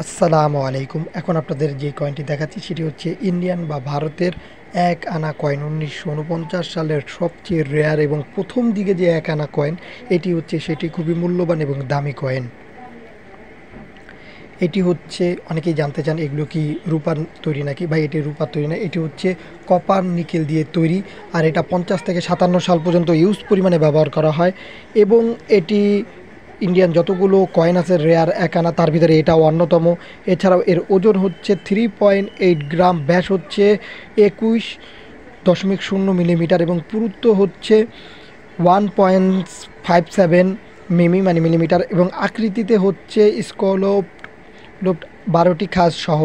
আসসালামু আলাইকুম। এখন আপনাদের যে কয়েনটি দেখাচ্ছি সেটি হচ্ছে ইন্ডিয়ান বা ভারতের ১ আনা কয়েন। ১৯৪৯ সালের সবচেয়ে রেয়ার এবং প্রথম দিকে যে ১ আনা কয়েন, এটি হচ্ছে সেটি খুবই মূল্যবান এবং দামি কয়েন। এটি হচ্ছে অনেকেই জানতে চান এগুলো কি রূপার তৈরি নাকি? ভাই, এটি রূপার তৈরি না, এটি হচ্ছে কপার নিকেল দিয়ে তৈরি। আর এটা ৫০ থেকে ৫৭ সাল পর্যন্ত ইউজ পরিমাণে ব্যবহার করা হয় এবং এটি ইন্ডিয়ান যতগুলো কয়েন আছে রেয়ার এক আনা, তার ভিতরে এটাও অন্যতম। এছাড়াও এর ওজন হচ্ছে 3.8 গ্রাম, ব্যাস হচ্ছে ২১.০ মিলিমিটার এবং পুরুত্ব হচ্ছে 1.57 মানে মিলিমিটার, এবং আকৃতিতে হচ্ছে স্কলোপ ১২টি খাস সহ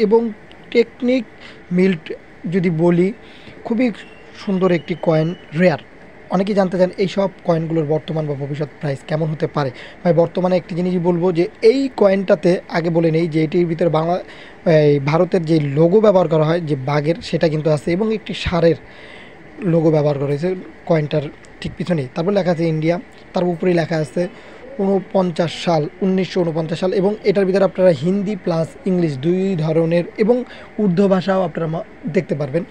এবং টেকনিক মিল্ট যদি বলি, খুবই সুন্দর একটি কয়েন, রেয়ার। অনেকেই জানতে চান এই সব কয়েনগুলোর বর্তমান বা ভবিষ্যৎ প্রাইস কেমন হতে পারে। ভাই, বর্তমানে একটি জিনিসই বলবো যে এই কয়েনটাতে আগে বলে নেই যে এটির ভিতরে ভারতের যে লোগো ব্যবহার করা হয়, যে বাঘের, সেটা কিন্তু আছে এবং একটি ষাঁড়ের লোগো ব্যবহার করা হয়েছে কয়েনটার ঠিক পিছনেই। তারপর লেখা আছে ইন্ডিয়া, তার উপরেই লেখা আছে ১৯৪৯ সাল, এবং এটার ভিতরে আপনারা হিন্দি প্লাস ইংলিশ দুই ধরনের এবং উর্দু ভাষাও আপনারা দেখতে পারবেন।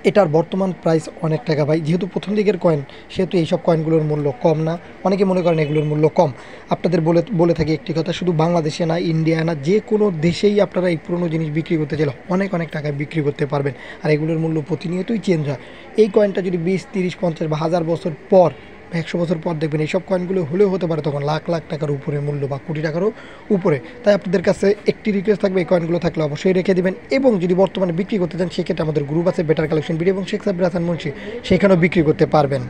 এটার বর্তমান প্রাইস অনেক টাকা ভাই, যেহেতু প্রথম দিকের কয়েন সেহেতু এইসব কয়েনগুলোর মূল্য কম না। অনেকে মনে করেন এগুলোর মূল্য কম। আপনাদের বলে বলে থাকি একটি কথা, শুধু বাংলাদেশে না, ইন্ডিয়া না, যে কোনো দেশেই আপনারা এই পুরনো জিনিস বিক্রি করতে চাইলে অনেক অনেক টাকায় বিক্রি করতে পারবেন। আর এগুলোর মূল্য প্রতিনিয়তই চেঞ্জ হয়। এই কয়েনটা যদি ২০, ৩০, ৫০ বা ১০০০ বছর পর, ১০০ বছর পর দেখবেন এইসব কয়েনগুলো হলেও হতে পারে তখন লাখ লাখ টাকার উপরে মূল্য বা কোটি টাকারও উপরে। তাই আপনাদের কাছে একটি রিকোয়েস্ট থাকবে, এই কয়েনগুলো থাকলে অবশ্যই রেখে দেবেন, এবং যদি বর্তমানে বিক্রি করতে চান সেক্ষেত্রে আমাদের গ্রুপ আছে বেটার কালেকশন ভিডিও এবং শেখ সাব্বির হাসান মুন্সি, সেখানেও বিক্রি করতে পারবেন।